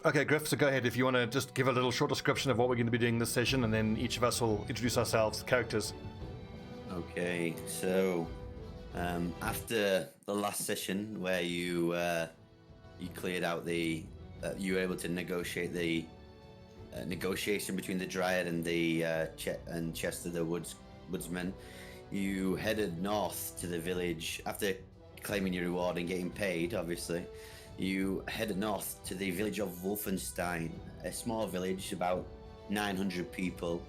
Okay, Griff, so go ahead if you want to just give a little short description of what we're going to be doing this session, and then each of us will introduce ourselves, characters. Okay, so after the last session where you cleared out you were able to negotiate the negotiation between the Dryad and the Chester the woodsman, you headed north to the village after claiming your reward and getting paid, obviously. You headed north to the village of Wolfenstein, a small village, about 900 people.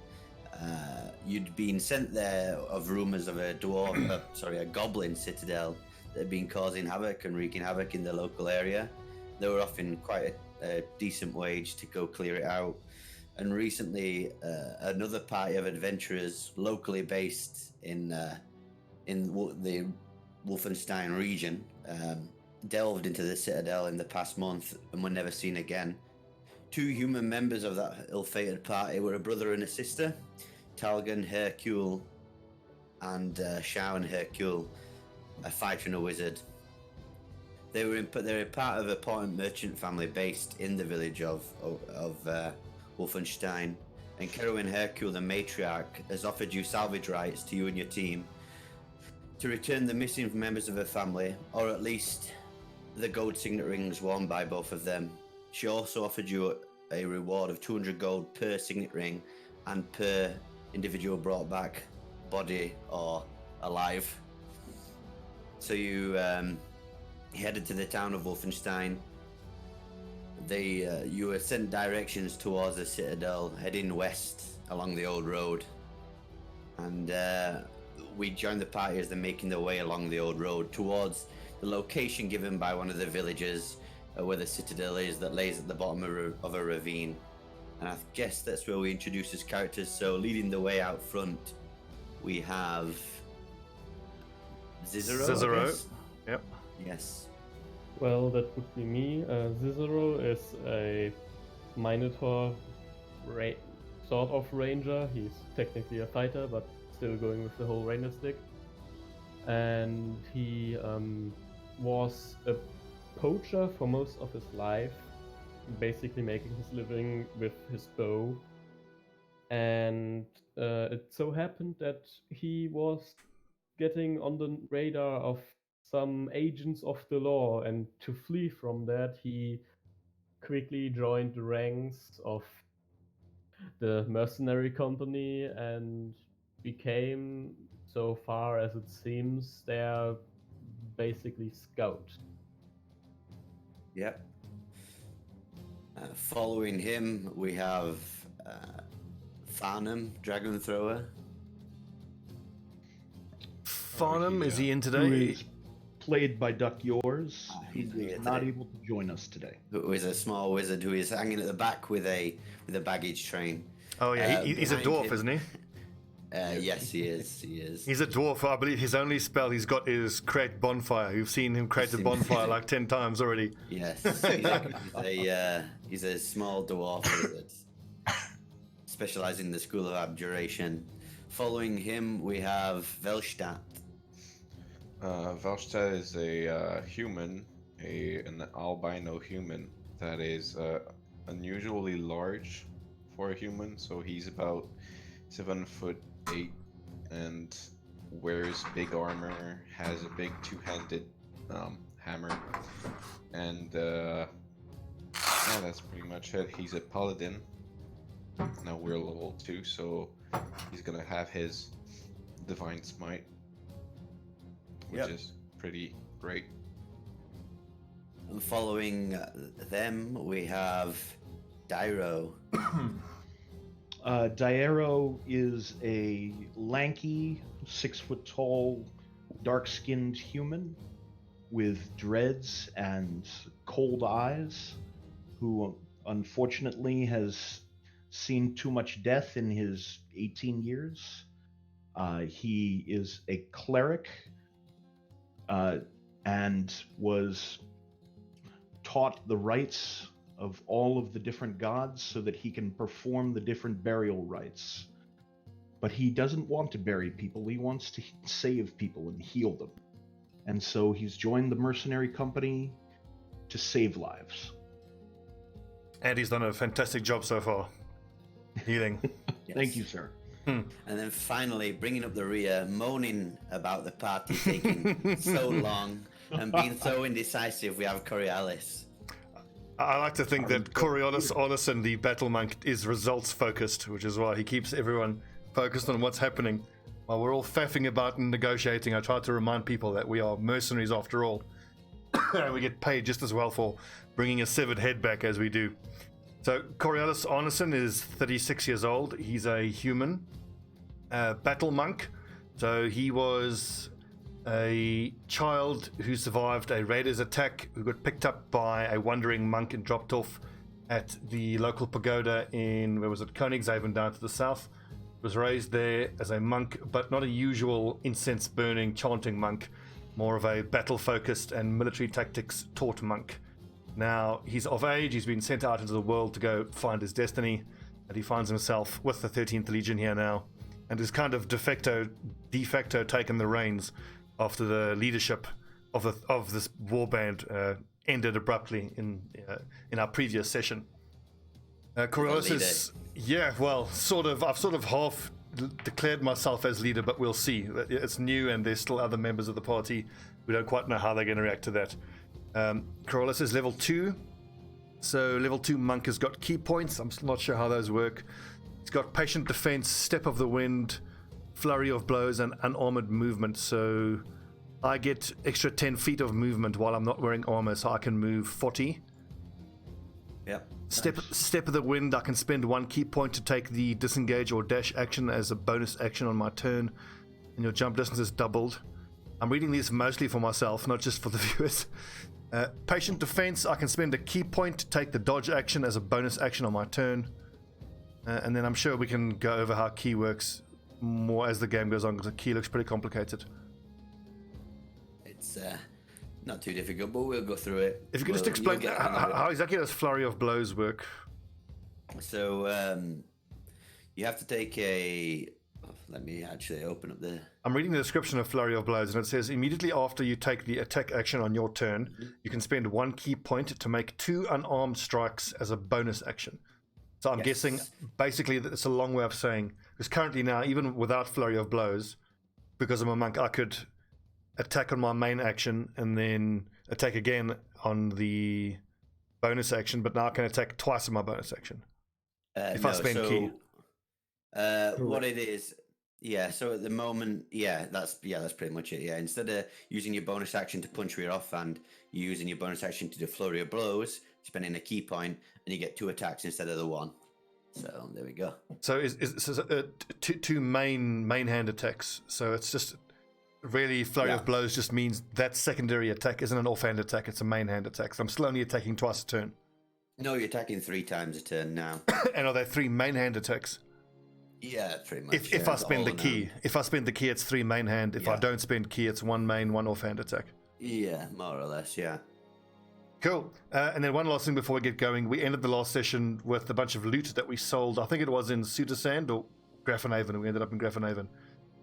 You'd been sent there of rumors of a goblin citadel that had been causing havoc and wreaking havoc in the local area. They were offering quite a decent wage to go clear it out. And recently, another party of adventurers, locally based in the Wolfenstein region, delved into the citadel in the past month and were never seen again. 2 human members of that ill-fated party were a brother and a sister, Talgan Hercule and Shao and Hercule, a fighter and a wizard. They were part of a important merchant family based in the village of Wolfenstein, and Kerwin Hercule, the matriarch, has offered you salvage rights to you and your team to return the missing members of her family, or at least the gold signet rings worn by both of them. She also offered you a reward of 200 gold per signet ring and per individual brought back, body or alive. So you headed to the town of Wolfenstein. You were sent directions towards the citadel, heading west along the old road. And we joined the party as they're making their way along the old road towards the location given by one of the villagers where the citadel is, that lays at the bottom of a ravine. And I guess that's where we introduce his characters. So leading the way out front, we have Cicero. Yep. Yes. Well, that would be me. Cicero is a Minotaur sort of ranger. He's technically a fighter, but still going with the whole ranger stick. And he was a poacher for most of his life, basically making his living with his bow. And it so happened that he was getting on the radar of some agents of the law, and to flee from that, he quickly joined the ranks of the mercenary company and became, so far as it seems, their basically scout. Yep. Following him, we have Farnham, Dragon Thrower. Farnham, is he in Who today? is played by Duck Yours, who he's here is not today. able to join us today. Who is a small wizard who is hanging at the back with a baggage train. Oh yeah, he's a behind dwarf, him- isn't he? Yes, he is. He is. He's a dwarf. I believe his only spell he's got is create bonfire. You've seen him create a bonfire like 10 times already. Yes, he's a small dwarf wizard, specializing in the School of Abjuration. Following him, we have Velstadt. Velstadt is a human, an albino human that is unusually large for a human. So he's about 7'8" and wears big armor, has a big 2-handed hammer, and yeah, that's pretty much it. He's a paladin. Now we're level 2, so he's gonna have his divine smite, which is pretty great. And following them, we have Dairo. Dairo is a lanky, 6-foot-tall, dark-skinned human with dreads and cold eyes, who unfortunately has seen too much death in his 18 years. He is a cleric and was taught the rites of all of the different gods so that he can perform the different burial rites. But he doesn't want to bury people, he wants to save people and heal them. And so he's joined the mercenary company to save lives. Andy's done a fantastic job so far. Healing. Thank you, sir. And then finally, bringing up the rear, moaning about the party taking so long and being so indecisive, we have Coriolis. I like to think that Coriolis Ornison, the battle monk, is results focused, which is why he keeps everyone focused on what's happening. While we're all faffing about and negotiating, I try to remind people that we are mercenaries after all. And we get paid just as well for bringing a severed head back as we do. So Coriolis Ornison is 36 years old. He's a human battle monk. So he was a child who survived a raider's attack, who got picked up by a wandering monk and dropped off at the local pagoda in, where was it, Koenigshaven down to the south. Was raised there as a monk, but not a usual incense burning chanting monk, more of a battle focused and military tactics taught monk. Now he's of age, he's been sent out into the world to go find his destiny, and he finds himself with the 13th Legion here now, and is kind of de facto taken the reins after the leadership of this warband ended abruptly in our previous session. Coriolis is, I've sort of half declared myself as leader, but we'll see. It's new and there's still other members of the party. We don't quite know how they're going to react to that. Coriolis is level 2. So level 2 monk has got key points. I'm still not sure how those work. It's got patient defense, step of the wind, flurry of blows, and unarmored movement. So I get extra 10 feet of movement while I'm not wearing armor, so I can move 40. Yep. Step of the wind, I can spend 1 key point to take the disengage or dash action as a bonus action on my turn, and your jump distance is doubled. I'm reading these mostly for myself, not just for the viewers. Patient defense, I can spend a key point to take the dodge action as a bonus action on my turn. And then I'm sure we can go over how key works more as the game goes on, because the key looks pretty complicated. It's not too difficult, but we'll go through it. If you could just explain how exactly does flurry of blows work? So you have to take a... let me actually open up the... I'm reading the description of flurry of blows, and it says immediately after you take the attack action on your turn, you can spend 1 key point to make 2 unarmed strikes as a bonus action. So I'm guessing basically that it's a long way of saying, because currently now, even without flurry of blows, because I'm a monk, I could attack on my main action and then attack again on the bonus action, but now I can attack twice in my bonus action if I spend key. What it is, so at the moment, that's pretty much it. Instead of using your bonus action to punch with your offhand, you're using your bonus action to do flurry of blows, spending a key point, and you get 2 attacks instead of the 1. So there we go. So is two main hand attacks. So it's just really flurry of blows just means that secondary attack isn't an offhand attack, it's a main hand attack. So I'm still only attacking twice a turn. No, you're attacking 3 times a turn now. And are there 3 main hand attacks? Yeah, pretty much. If I spend the key, it's 3 main hand. If I don't spend key, it's 1 main, 1 offhand attack. Yeah, more or less. Yeah. Cool. And then one last thing before we get going, we ended the last session with a bunch of loot that we sold. I think it was in Sudasand or Grafenhaven. We ended up in Grafenhaven.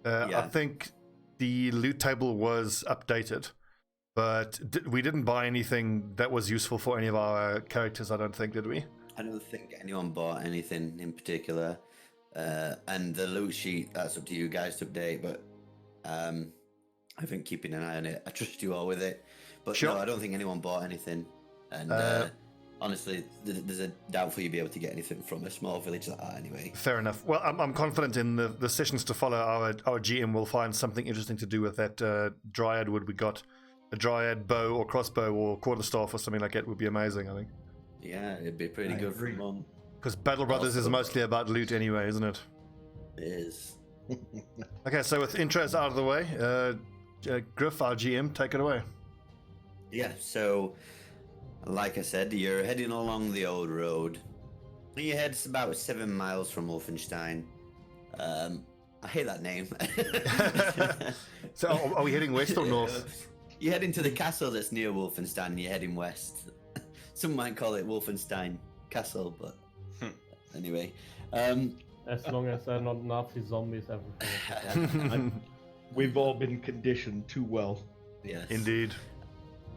I think the loot table was updated, but we didn't buy anything that was useful for any of our characters, I don't think, did we? I don't think anyone bought anything in particular. And the loot sheet, that's up to you guys to update, but I think keeping an eye on it. I trust you all with it. But no, I don't think anyone bought anything. And honestly, there's a doubt for you to be able to get anything from a small village like that anyway. Fair enough. Well, I'm confident in the sessions to follow. Our GM will find something interesting to do with that dryad wood we got. A dryad bow or crossbow or quarterstaff or something like that would be amazing, I think. Yeah, it'd be pretty good for mom. Because Battle Brothers is mostly about loot anyway, isn't it? It is. Okay, so with intros out of the way, Griff, our GM, take it away. Yeah, so like I said, you're heading along the old road. Your head's about 7 miles from Wolfenstein. I hate that name. So are we heading west or north? You're heading to the castle that's near Wolfenstein and you're heading west. Some might call it Wolfenstein Castle, but anyway. As long as they're not Nazi zombies, everything. We've all been conditioned too well. Yes. Indeed.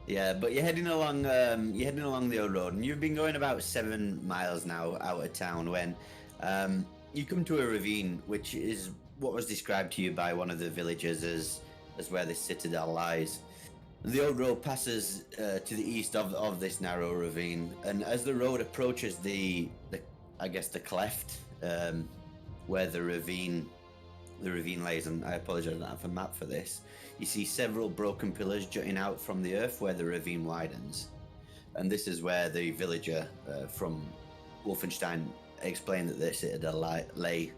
Yeah, but you're heading along. You're heading along the old road, and you've been going about 7 miles now out of town when you come to a ravine, which is what was described to you by one of the villagers as where this citadel lies. The old road passes to the east of this narrow ravine, and as the road approaches the cleft where the ravine lays, and I apologize, I don't have a map for this. You see several broken pillars jutting out from the earth where the ravine widens, and this is where the villager from Wolfenstein explained that the citadel lay.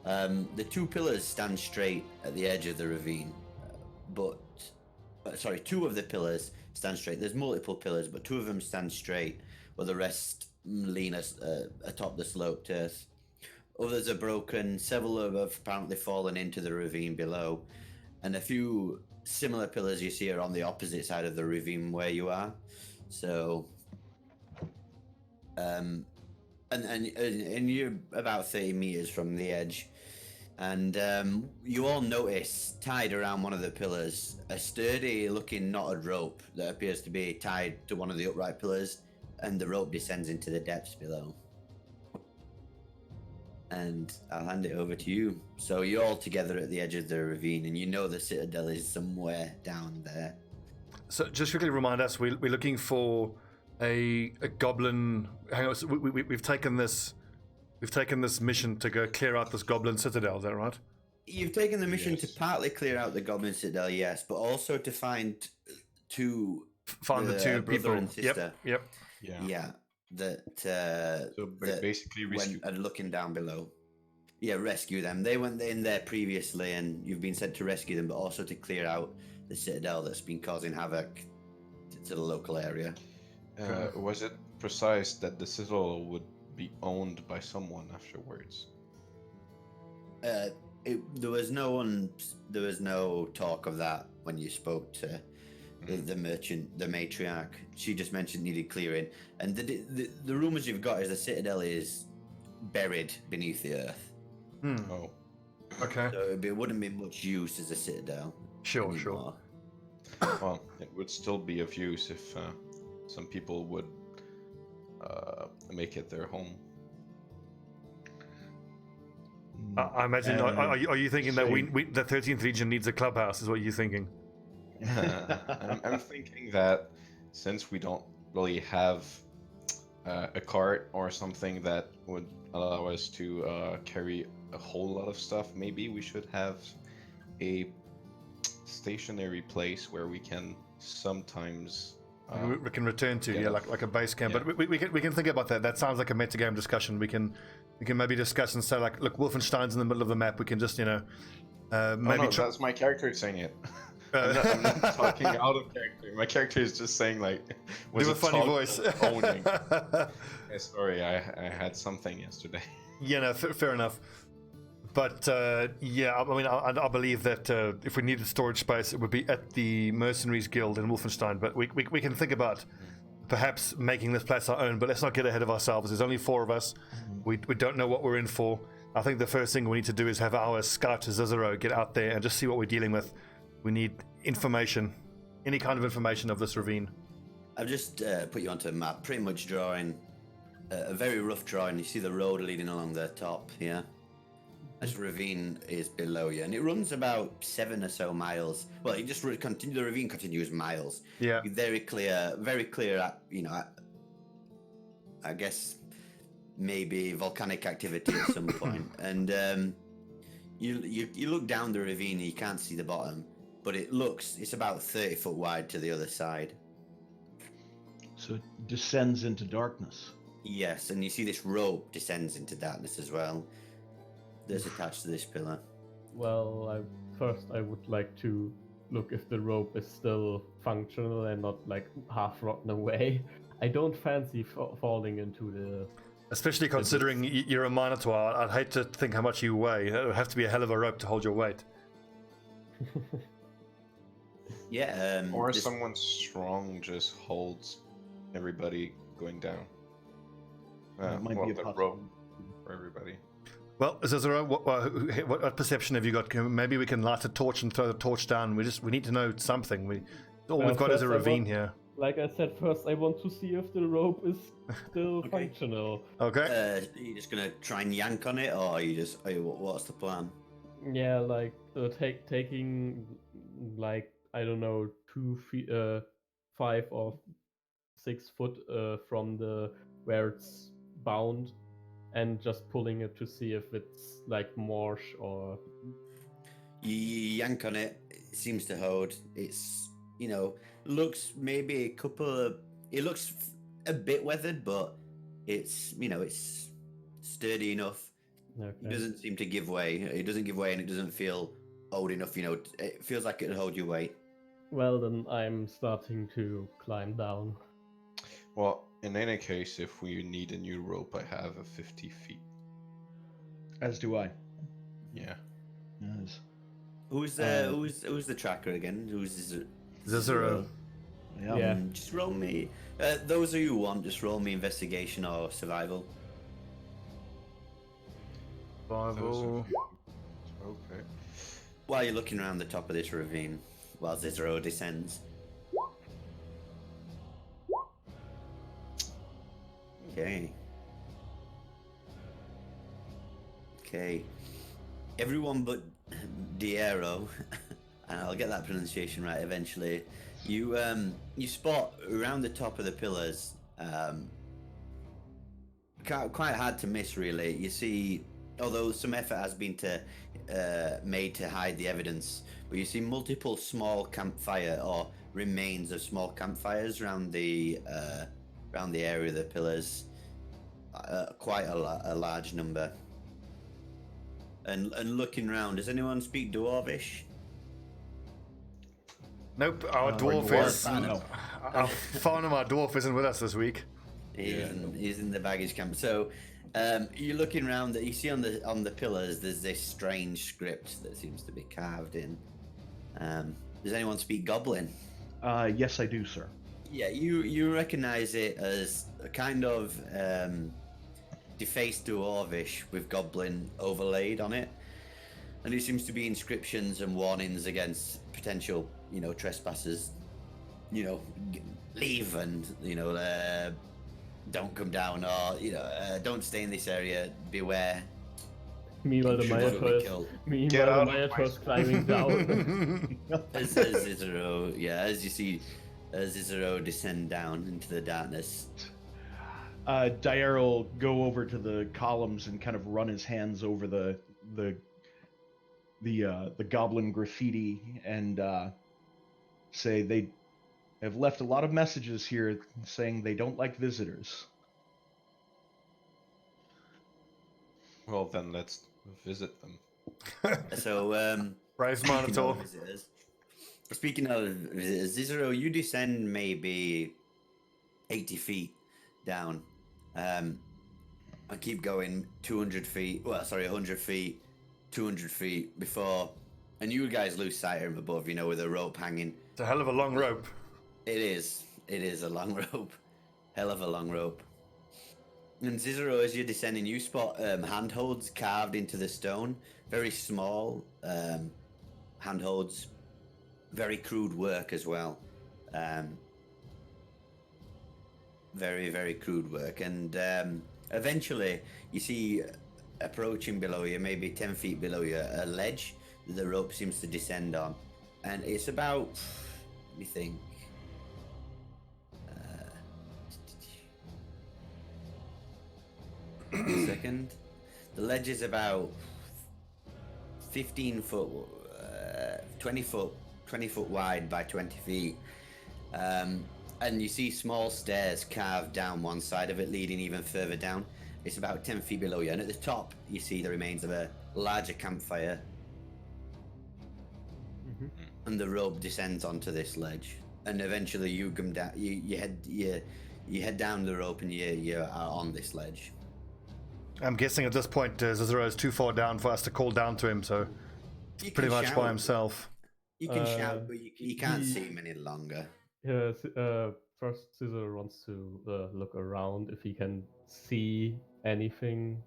The 2 pillars stand straight at the edge of the ravine, but 2 of the pillars stand straight. There's multiple pillars, but 2 of them stand straight, while the rest lean atop the sloped earth. Others are broken. Several have apparently fallen into the ravine below, and a few similar pillars you see are on the opposite side of the ravine where you are. So, and you're about 30 meters from the edge. And you all notice, tied around one of the pillars, a sturdy-looking knotted rope that appears to be tied to one of the upright pillars, and the rope descends into the depths below. And I'll hand it over to you. So you're all together at the edge of the ravine, and you know the citadel is somewhere down there. So just quickly remind us, we're looking for a goblin. Hang on, so we've taken this mission to go clear out this goblin citadel. Is that right? You've taken the mission to partly clear out the goblin citadel, yes, but also to find the 2 people and sister. Yep. Yeah. That basically went and looking down below. Yeah, rescue them. They went in there previously, and you've been sent to rescue them, but also to clear out the citadel that's been causing havoc to the local area. Was it precise that the citadel would be owned by someone afterwards? There was no talk of that when you spoke to the merchant, the matriarch. She just mentioned needed clearing, and the rumors you've got is the citadel is buried beneath the earth. Oh, Okay. So it wouldn't be much use as a citadel. Sure. well, it would still be of use if some people would make it their home. I imagine. Are you thinking that the 13th Legion needs a clubhouse? Is what you're thinking? I'm thinking that since we don't really have a cart or something that would allow us to carry a whole lot of stuff, maybe we should have a stationary place where we can sometimes we can return to, like a base camp. Yeah. But we can think about that. That sounds like a metagame discussion. We can maybe discuss and say, like, look, Wolfenstein's in the middle of the map. We can just maybe. That's my character saying it. I'm not talking out of character. My character is just saying, like, do a funny voice. Owning. Sorry, I had something yesterday. Yeah, no, fair enough. But I mean, I believe that if we needed storage space, it would be at the Mercenaries Guild in Wolfenstein. But we can think about perhaps making this place our own. But let's not get ahead of ourselves. There's only 4 of us. We don't know what we're in for. I think the first thing we need to do is have our scout Cicero get out there and just see what we're dealing with. We need information, any kind of information of this ravine. I've just put you onto a map, pretty much drawing a very rough drawing. You see the road leading along the top here. This ravine is below you, and it runs about 7 or so miles. Well, you just continue. The ravine continues miles. Yeah. Very clear. I guess maybe volcanic activity at some point. And you look down the ravine, and you can't see the bottom, but it's about 30 foot wide to the other side. So it descends into darkness. Yes, and you see this rope descends into darkness as well. That's attached to this pillar. Well, I would like to look if the rope is still functional and not like half rotten away. I don't fancy falling into the... Especially considering you're a Minotaur, I'd hate to think how much you weigh. It would have to be a hell of a rope to hold your weight. Yeah. Or someone strong just holds everybody going down. That might be a the possibility. rope for everybody. Well, Cicero, what perception have you got? Maybe we can light a torch and throw the torch down. We need to know something. All we've got is first a I ravine want- here. Like I said, first I want to see if the rope is still Okay. functional. Okay. Are you just gonna try and yank on it, or are you just? What's the plan? Yeah, like taking like I don't know 2 feet, 5 or 6 foot from the where it's bound, and just pulling it to see if it's like marsh or You yank on it. It seems to hold. It's looks maybe a couple of. It looks a bit weathered, but it's it's sturdy enough. It okay. doesn't seem to give way. It doesn't give way, and it doesn't feel old enough. It feels like it'll hold your weight. Well, then I'm starting to climb down. Well, in any case, if we need a new rope, I have a 50 feet. As do I. Yeah. Yes. Who's the tracker again? Who's Zizero. Yeah. Just roll me. Those of you who want, just roll me investigation or survival. Survival. Okay. While you're looking around the top of this ravine, while Zizero descends. Okay. Okay. Everyone but Diero, and I'll get that pronunciation right eventually. You spot around the top of the pillars, quite hard to miss really. You see, although some effort has been made to hide the evidence, but you see multiple small campfire or remains of small campfires around the area of the pillars. Quite a large number. And looking around, does anyone speak Dwarvish? Nope, our dwarf dwarf? is. No. Our Farnham, our dwarf, isn't with us this week. He's in the baggage camp. So you're looking around. You see on the pillars, there's this strange script that seems to be carved in. Does anyone speak Goblin? Yes, I do, sir. Yeah, you recognize it as a kind of defaced Dwarvish with Goblin overlaid on it, and it seems to be inscriptions and warnings against potential, trespassers. Leave and don't come down, or don't stay in this area. Beware. Meanwhile, the Should not be Minotaur killed. Get out of Minotaur's climbing down. As Zizero, as you see, Zizero descend down into the darkness. Dyer will go over to the columns and kind of run his hands over the goblin graffiti and say they have left a lot of messages here saying they don't like visitors. Well, then let's visit them. So, Brave speaking Minotaur. of visitors, Zizero, you descend maybe 80 feet down. I keep going 200 feet, 100 feet, 200 feet before, and you guys lose sight of him above, with a rope hanging. It's a hell of a long rope. It is a long rope. Hell of a long rope. And Zizero, as you're descending, you spot handholds carved into the stone. Very small handholds. Very crude work as well. Very, very crude work. And eventually, you see approaching below you, maybe 10 feet below you, a ledge that the rope seems to descend on. And it's about, let me think. A second. The ledge is about 15 foot, 20 foot wide by 20 feet. And you see small stairs carved down one side of it, leading even further down. It's about 10 feet below you. And at the top, you see the remains of a larger campfire. Mm-hmm. And the rope descends onto this ledge. And eventually you come down, you head down the rope and you are on this ledge. I'm guessing at this point Zizero is too far down for us to call down to him, so You pretty can much shout. by himself. You can shout, but you can't see him any longer. Yeah, first Caesar wants to look around if he can see anything.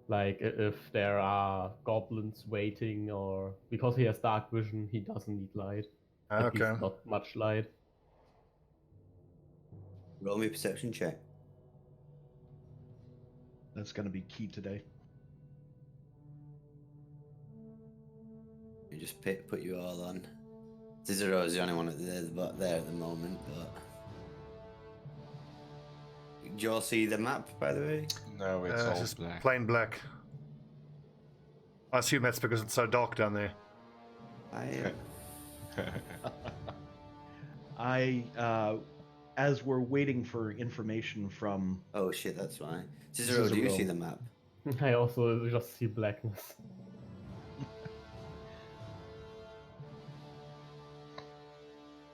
Like if there are goblins waiting, or because he has dark vision, he doesn't need light. At Okay. least not much light. Roll me a perception check. That's going to be key today. You just put you all on. Cicero is the only one there at the moment, but... Do you all see the map, by the way? No, it's all just black. plain black. I assume that's because it's so dark down there. As we're waiting for information from... Oh shit, that's why. Cicero, do you see the map? I also just see blackness.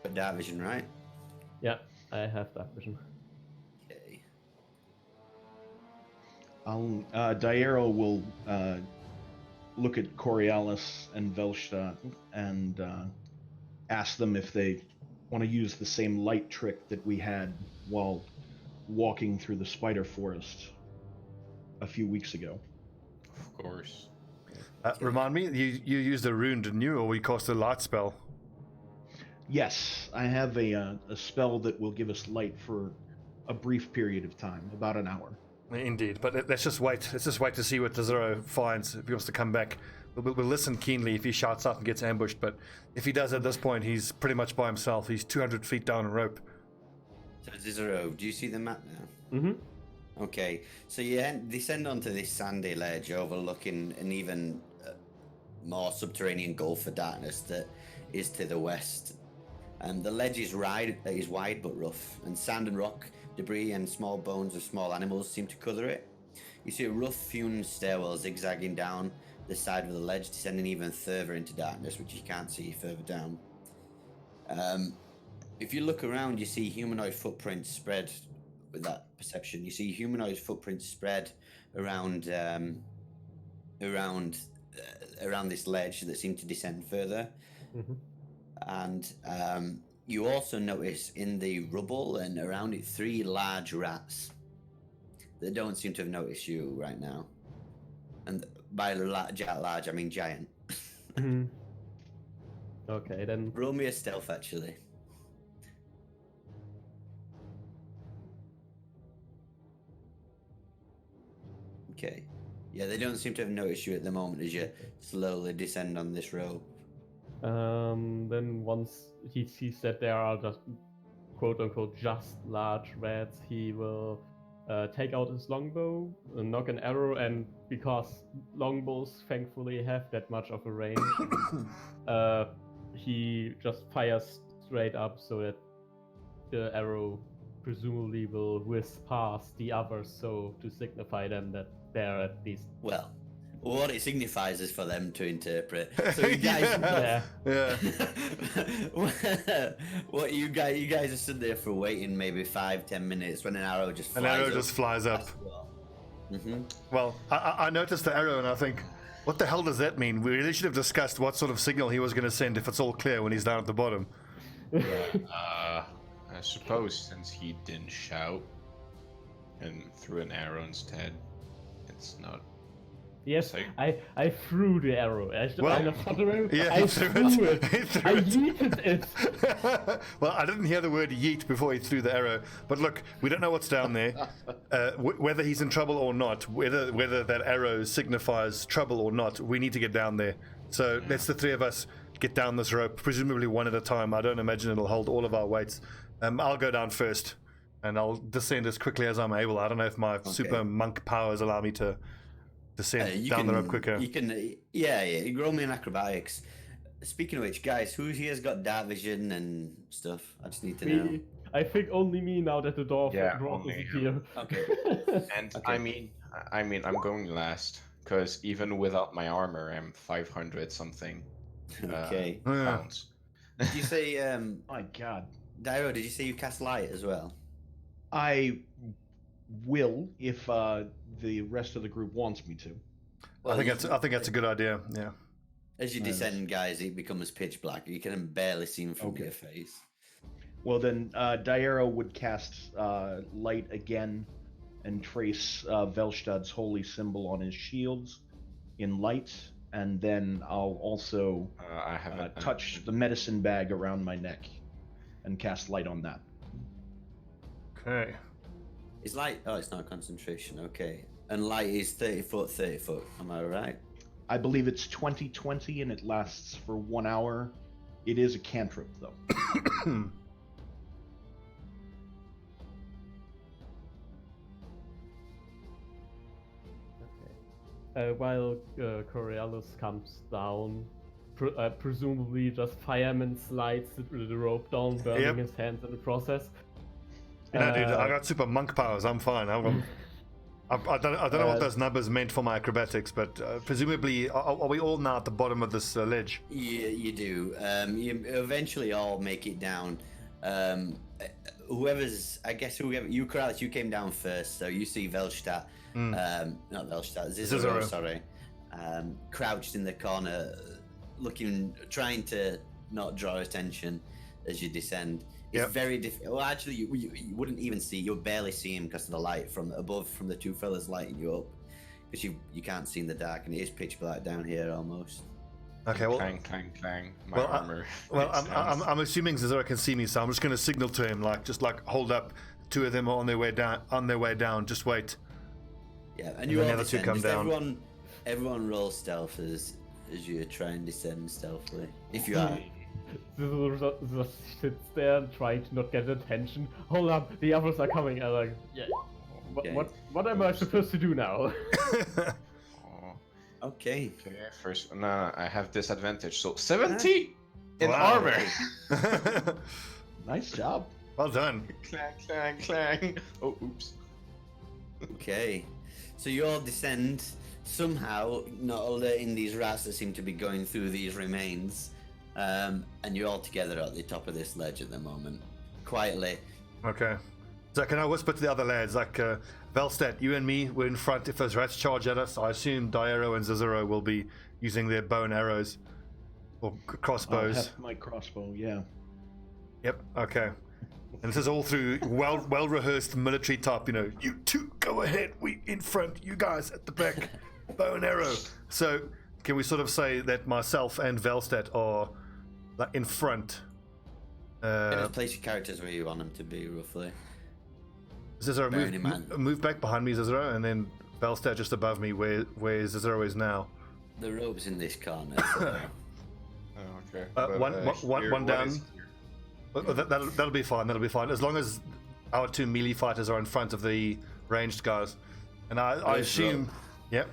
Got dark vision, right? Yeah, I have dark vision. Okay. Diero will look at Coriolis and Velstadt and ask them if they want to use the same light trick that we had while walking through the spider forest a few weeks ago. Of course. Remind me, you used a rune, didn't you, or we cast a light spell? Yes, I have a spell that will give us light for a brief period of time, about an hour. Indeed, but let's just wait. Let's just wait to see what Zero finds if he wants to come back. We'll listen keenly if he shouts out and gets ambushed, but if he does at this point, he's pretty much by himself. He's 200 feet down a rope. So Cicero, do you see the map now? Mm-hmm. Okay, so you descend onto this sandy ledge overlooking an even more subterranean gulf of darkness that is to the west. The ledge is wide but rough, and sand and rock, debris and small bones of small animals seem to cover it. You see a rough-hewn stairwell zigzagging down the side of the ledge, descending even further into darkness, which you can't see further down. If you look around, you see humanoid footprints spread. With that perception, you see humanoid footprints spread around this ledge that seem to descend further. Mm-hmm. And you also notice in the rubble and around it 3 large rats that don't seem to have noticed you right now. And by large, I mean giant. Mm-hmm. Okay, then. Roll me a stealth, actually. Okay. Yeah, they don't seem to have noticed you at the moment as you slowly descend on this rope. Then once he sees that there are just quote unquote just large rats, he will take out his longbow, knock an arrow, and because longbows thankfully have that much of a range, he just fires straight up so that the arrow presumably will whiz past the others, so to signify them that they're at least. Well, what it signifies is for them to interpret. So you guys, Yeah. what you guys are stood there for waiting maybe 5-10 minutes when an arrow just flies An arrow up. just flies up. Mm-hmm. Well, I noticed the arrow and I think, what the hell does that mean? We really should have discussed what sort of signal he was going to send if it's all clear when he's down at the bottom. I suppose since he didn't shout and threw an arrow instead, it's not. Yes, Say- I threw the arrow. I Yeah, he threw it. He threw I it. yeeted it. Well, I didn't hear the word yeet before he threw the arrow. But look, we don't know what's down there. Whether he's in trouble or not, whether that arrow signifies trouble or not, we need to get down there. So let's the 3 of us get down this rope, presumably one at a time. I don't imagine it'll hold all of our weights. I'll go down first, and I'll descend as quickly as I'm able. I don't know if my super monk powers allow me to descend down the rope quicker. You can, you roll me in acrobatics. Speaking of which, guys, who here has got dark vision and stuff? I just need to know. I think only me now that the dwarf only is here. Okay. And Okay. I mean, I'm going last because even without my armor, I'm 500 something Okay. pounds. Did you say, My God. Dairo, did you say you cast light as well? I will if the rest of the group wants me to. I think that's a good idea. Yeah. As you descend, guys, it becomes pitch black. You can barely see him from your face. Well, then Diero would cast light again and trace Velstad's holy symbol on his shields in light, and then I'll also I haven't touch the medicine bag around my neck and cast light on that. Okay. It's light. Oh, it's not concentration. Okay. And light is 30 foot, 30 foot. Am I right? I believe it's 20/20 and it lasts for 1 hour. It is a cantrip, though. While Coriolis comes down, presumably just fireman slides the rope down, burning Yep. his hands in the process. Dude, I got super monk powers. I'm fine. I don't know what those numbers meant for my acrobatics, but presumably, are we all now at the bottom of this ledge? You do. You eventually all make it down. Whoever you, Coriolis, you came down first, so you see Velstadt, not Velstadt, Zizero, sorry, crouched in the corner, trying to not draw attention as you descend. It's very difficult. Well, actually, you wouldn't even see. You'll barely see him because of the light from above, from the two fellas lighting you up, because you can't see in the dark, and it is pitch black down here almost. Okay, well, Clang, clang, clang. My armor. I'm assuming Zizero can see me, so I'm just going to signal to him, just hold up. Two of them are on their way down. Just wait. Yeah, and you all the other two descend. come down. Everyone roll stealth as you try and descend stealthily. If you are. Zizoro just sits there trying to not get attention. Hold up, the others are coming. I'm like, yeah. Okay. What am I supposed to do now? Okay. Okay, first, no, I have disadvantage, so 70 in Wow. armor. Nice job. Well done. Clang, clang, clang. Oh, oops. Okay. So you all descend, somehow not alerting these rats that seem to be going through these remains, and you're all together at the top of this ledge at the moment, quietly. Okay. So can I whisper to the other lads, Velstadt, you and me, we're in front. If those rats charge at us, I assume Diero and Zizero will be using their bow and arrows. Or crossbows. I'll have my crossbow, yeah. Yep, okay. And this is all through well-rehearsed military type, you two go ahead, we in front, you guys at the back, bow and arrow. So can we sort of say that myself and Velstadt are in front? Just place your characters where you want them to be, roughly. Zizero, Bearing in mind- move back behind me, Zizero, and then Velstadt just above me, where Zizero is now. The rope's in this corner. So. Oh, okay. One down. That'll be fine. That'll be fine as long as our two melee fighters are in front of the ranged guys. And I assume, yep.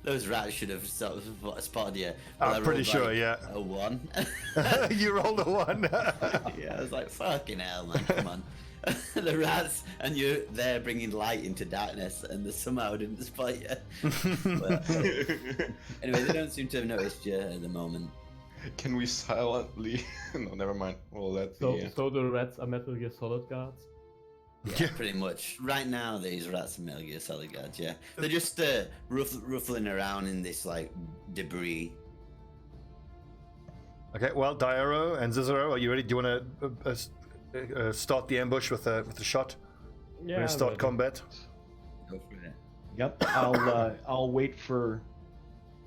Those rats should have sort of spotted you. I'm pretty sure, yeah. A 1. You rolled a 1. Yeah, I was like, fucking hell, man, come on. The rats, and you're there bringing light into darkness, and they somehow didn't spot you. But, anyway, they don't seem to have noticed you at the moment. Can we silently? No, never mind. We'll let the. So the rats are Metal Gear Solid guards? Yeah, pretty much. Right now, these rats are Metal Gear Solid guards, yeah. They're just ruffling around in this, debris. Okay, well, Diero and Zizero, are you ready? Do you want to start the ambush with a shot? Yeah. We're gonna start ready. combat. Go for it. Yep, I'll wait for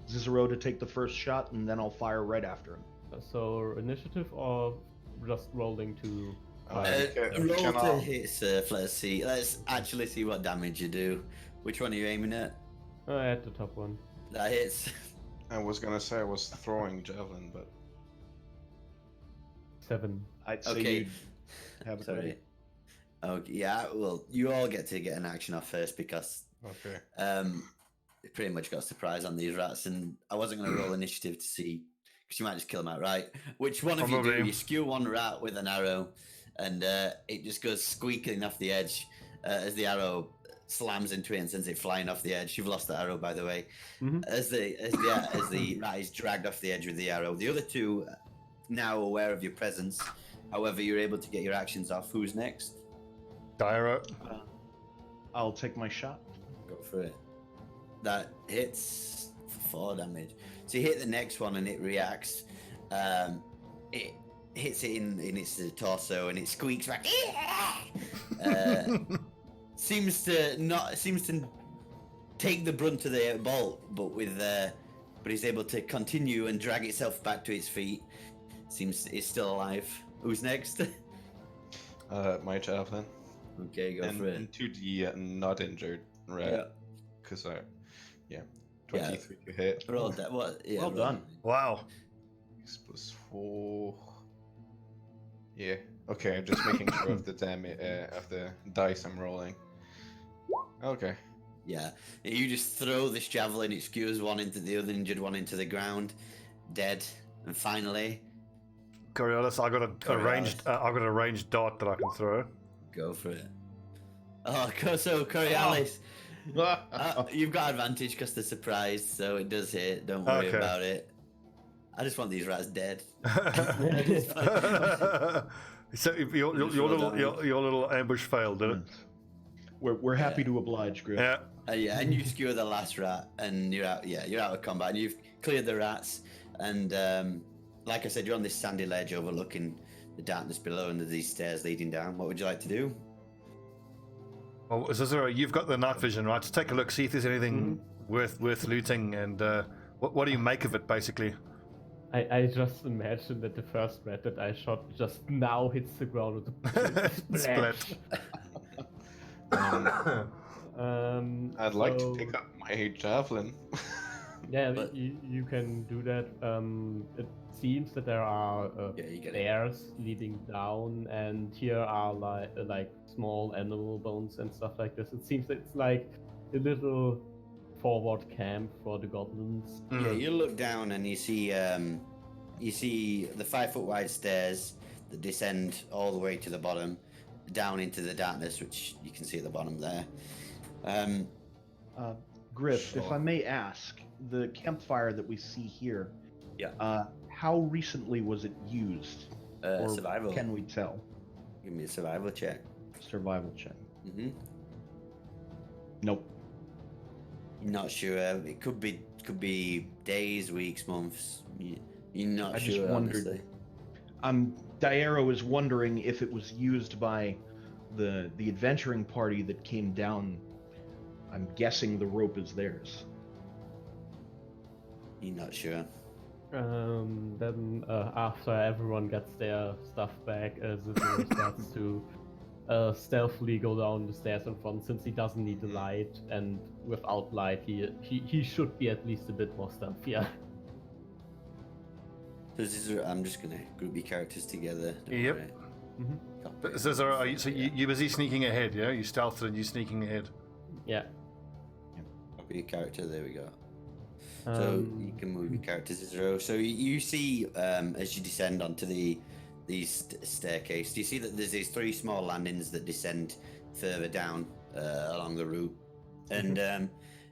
Zizero to take the first shot, and then I'll fire right after him. So initiative or just rolling to... Roll to hit surf, let's actually see what damage you do. Which one are you aiming at? At the top one. That hits. I was gonna say I was throwing javelin, but 7. I'd say Okay. you'd have it ready. Sorry. Okay, yeah, well, you all get to get an action off first because okay. you pretty much got a surprise on these rats, and I wasn't going to roll initiative to see, because you might just kill them outright. Which one of you do? You skew one rat with an arrow, and it just goes squeaking off the edge as the arrow slams into it and sends it flying off the edge. You've lost the arrow, by the way. Mm-hmm. As the rat is dragged off the edge with the arrow. The other two now aware of your presence. However, you're able to get your actions off. Who's next? Diero. I'll take my shot. Go for it. That hits for 4 damage. So you hit the next one and it reacts. It hits it in its torso and it squeaks back. Seems to take the brunt of the bolt, but with but he's able to continue and drag itself back to its feet. Seems it's still alive. Who's next? My javelin. Okay, go And for it. into the not injured, right? Yeah. Because 23 to hit. Roll that. What? Yeah, Well roll done. Wow. 6 plus 4. Yeah. Okay, I'm just making sure of the damage of the dice I'm rolling. Okay. Yeah, you just throw this javelin, it skewers one into the other injured one into the ground, dead, and finally, Coriolis, I got a ranged dart that I can throw. go for it. Oh, so Coriolis, you've got advantage because they're surprised, so it does hit. Don't worry Okay. about it. I just want these rats dead. So your little ambush failed, did it? We're happy to oblige, Griff. Yeah. Yeah, and you skewer the last rat, and you're out. Yeah, you're out of combat, and you've cleared the rats. And like I said, you're on this sandy ledge overlooking the darkness below, and there's these stairs leading down. What would you like to do? Well, Cicero, you've got the night vision, right? To take a look, see if there's anything worth looting, and what do you make of it, basically? I just imagine that the first rat that I shot just now hits the ground with a Splat. I'd like to so- pick up my javelin. Yeah, But- you can do that. It seems that there are Yeah, you get it. stairs leading down, and here are like small animal bones and stuff like this. It seems that it's like a little forward camp for the goblins. Yeah, you look down and you see the 5 foot wide stairs that descend all the way to the bottom, down into the darkness, which you can see at the bottom there. Griff, if Sure. I may ask, the campfire that we see here, Yeah. how recently was it used? Or Survival. can we tell? Give me a survival check. Survival check. Mm-hmm. Nope. Not sure. It could be days, weeks, months. You're not I sure. just wondered. Honestly. Diero is wondering if it was used by the adventuring party that came down. I'm guessing the rope is theirs. You're not sure. Then after everyone gets their stuff back, Zizero starts to stealthily go down the stairs in front, since he doesn't need the light, and without light he should be at least a bit more stealthier. So I'm just gonna group your characters together. don't Yep. worry. Mhm. Cicero, you're busy sneaking ahead, yeah? You stealthed and you're sneaking ahead. Yeah. Copy your character. There we go. So you can move your characters to 0. So you see, as you descend onto these staircase, you see that there's these 3 small landings that descend further down along the route. And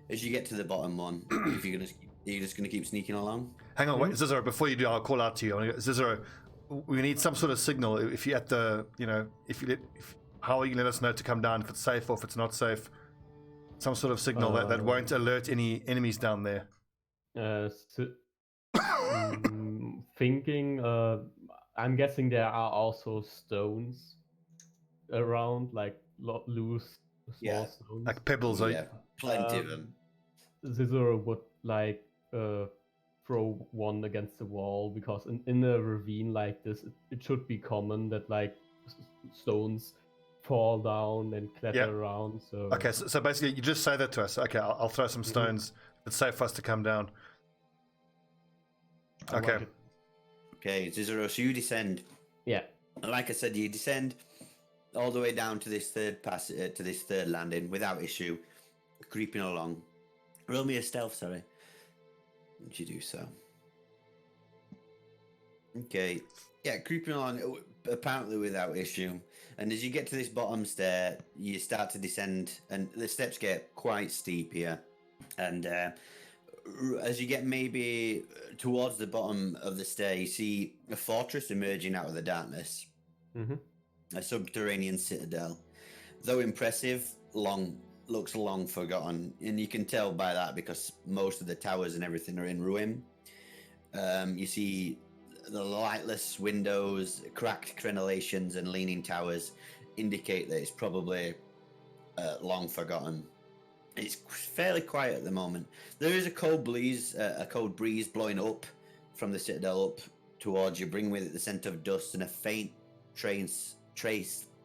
as you get to the bottom one, if you're just gonna keep sneaking along. Hang on, wait, Cicero, before you do, I'll call out to you. Cicero, we need some sort of signal. If you're at the, how are you going to let us know to come down, if it's safe or if it's not safe? Some sort of signal that won't alert any enemies down there. Thinking, I'm guessing there are also stones around, like loose small Yeah. stones. Like pebbles. Yeah, plenty of them. Zizoro would like throw one against the wall, because in a ravine like this, it should be common that like stones fall down and clatter around. So Okay, so basically you just say that to us. Okay, I'll throw some stones. It's safe for us to come down. I like Okay. it. Okay, Zizero, so you descend. yeah. And like I said, you descend all the way down to this third landing without issue, creeping along. Roll me a stealth, sorry. Did you do so? Okay. Yeah, creeping along apparently without issue. And as you get to this bottom stair, you start to descend, and the steps get quite steep here. And as you get maybe towards the bottom of the stair, you see a fortress emerging out of the darkness. Mhm. A subterranean citadel. Though impressive, looks long forgotten, and you can tell by that because most of the towers and everything are in ruin. You see the lightless windows, cracked crenellations, and leaning towers indicate that it's probably long forgotten. It's fairly quiet at the moment. There is a cold breeze blowing up from the citadel up towards you, bringing with it the scent of dust and a faint trace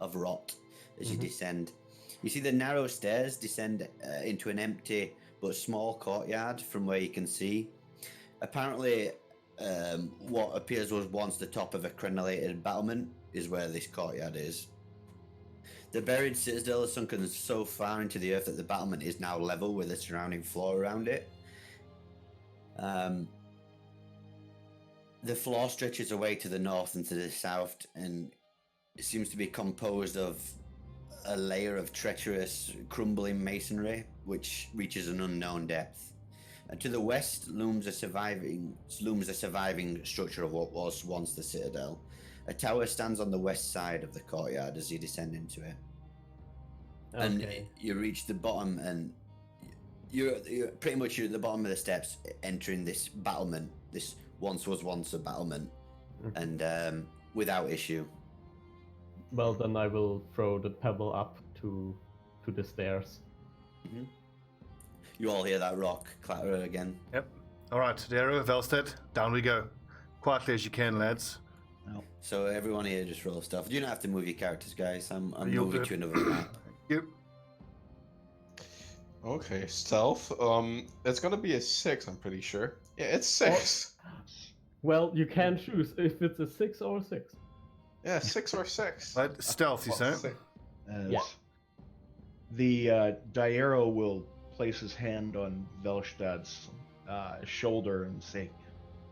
of rot as you descend. You see the narrow stairs descend into an empty but small courtyard from where you can see. Apparently, what appears was once the top of a crenellated battlement is where this courtyard is. The buried citadel has sunken so far into the earth that the battlement is now level with the surrounding floor around it. The floor stretches away to the north and to the south, and it seems to be composed of a layer of treacherous, crumbling masonry, which reaches an unknown depth. And to the west looms a surviving structure of what was once the citadel. A tower stands on the west side of the courtyard as you descend into it. Okay. And you reach the bottom, and you're pretty much at the bottom of the steps, entering this battlement. This once a battlement, and without issue. Well, then I will throw the pebble up to the stairs. You all hear that rock clatter again. Yep. All right, Dairo, Velstead, down we go. Quietly as you can, lads. So everyone here just roll stuff. You don't have to move your characters, guys. I'm You'll moving do. to another map. Yep. Okay, stealth. It's gonna be a 6, I'm pretty sure. Yeah, it's 6. Well, you can choose if it's a 6 or a 6. Yeah, 6 or 6. Right, stealth, you say? Yeah. The Dairo will place his hand on Velstad's shoulder and say,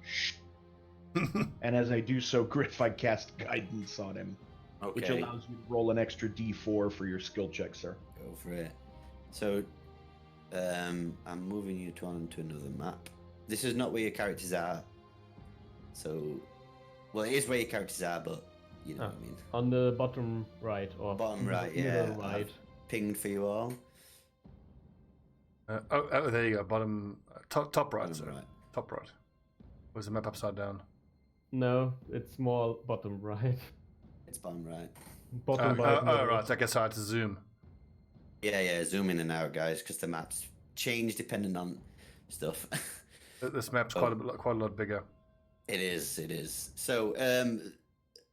"Shh." And as I do so, Griff, I cast guidance on him, which Okay, allows you to roll an extra D4 for your skill check, sir. go for it. So, I'm moving you on to another map. This is not where your characters are. So, well, it is where your characters are, but you know what I mean. On the bottom right or Bottom right, middle yeah. right. I've pinged for you all. Oh, there you go. Bottom, top right, Bottom sir. right. Top right. Was the map upside down? No, it's more bottom right. It's bottom right. Bottom right. Oh, middle. right. I guess I had to zoom. Yeah, zoom in and out, guys, because the maps change depending on stuff. This map's quite a lot bigger. It is. So,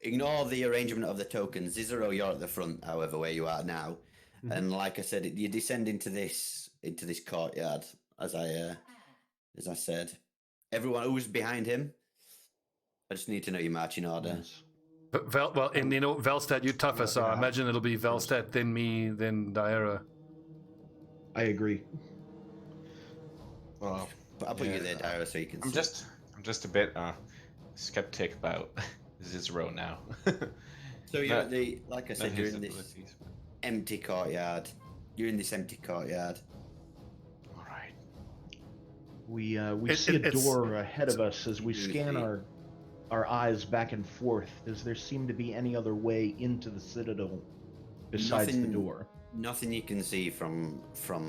ignore the arrangement of the tokens. Zizero, you're at the front, however, where you are now. And like I said, you descend into this courtyard, as I said. Everyone who's behind him, I just need to know your marching order. But Velstad, you're tougher, so I imagine it'll be Velstad, then me, then Dairo. I agree. Well, But I'll put you there, Dairo, so you can I'm see. just a bit skeptic about Zizro now. So you're at the, like I said, Not you're his in this abilities, but- empty courtyard. You're in this empty courtyard. All right. We see a it's- door ahead of us as we You scan see. our eyes back and forth. Does there seem to be any other way into the citadel besides the Nothing- door? Nothing you can see from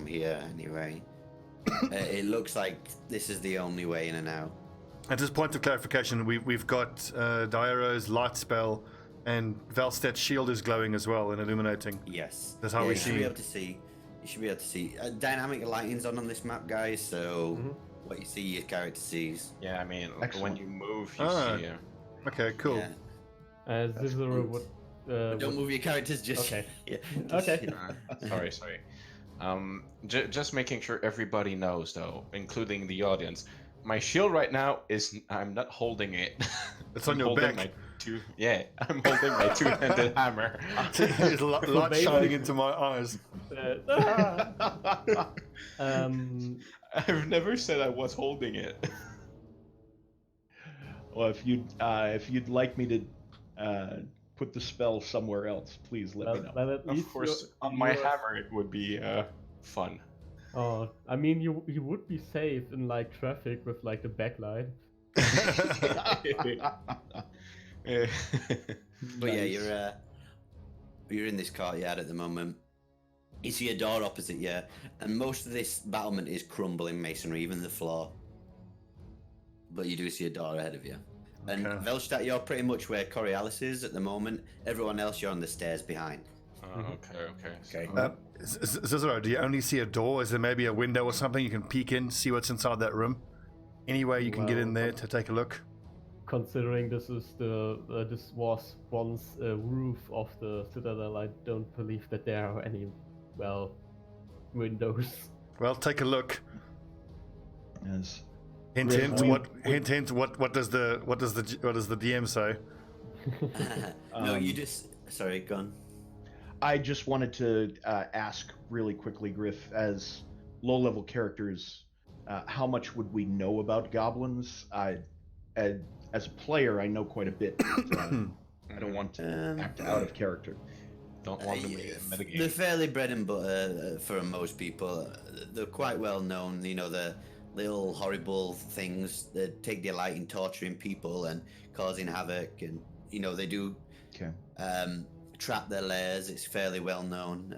here, anyway. It looks like this is the only way in and out. At this point of clarification, we've got Dairo's light spell, and Velstad's shield is glowing as well and illuminating. Yes. That's how we you should see. be able to see. You should be able to see. Dynamic lighting's on this map, guys. So what you see, your character sees. Yeah, I mean, Excellent. when you move, you Ah. see. Okay, cool. Yeah. Zizero would. But don't move your characters. Just Okay. Yeah, Okay. Sorry. Just making sure everybody knows, though, including the audience. My shield right now is I'm not holding it. It's on I'm your holding back. I'm holding my two-handed hammer. There's light maybe- shining into my eyes. I've never said I was holding it. Well, if you'd like me to put the spell somewhere else, please let me know. Well, at least Of course, you're- on my you're- hammer it would be fun. Oh, I mean, you would be safe in like traffic with like the backlight. But yeah, you're in this courtyard at the moment. You see a door opposite you, and most of this battlement is crumbling masonry, even the floor. But you do see a door ahead of you. And Okay. Velstadt, you're pretty much where Coriolis is at the moment. Everyone else, you're on the stairs behind. Okay. Okay. Cicero, do you only see a door? Is there maybe a window or something you can peek in, see what's inside that room? Any way you can get in there to take a look? Considering this is this was once a roof of the citadel, I don't believe that there are any, windows. Well, take a look. Yes. Hint, Griff, hint. we- What does the DM say? No, you just. Sorry, go on. I just wanted to ask really quickly, Griff, as low-level characters, how much would we know about goblins? As a player, I know quite a bit. But, I don't want to act out of character. Don't want to be a They're metagame. fairly bread and butter for most people. They're quite well known. You know, the little horrible things that take delight in torturing people and causing havoc, and you know they do Okay. trap their lairs. It's fairly well known.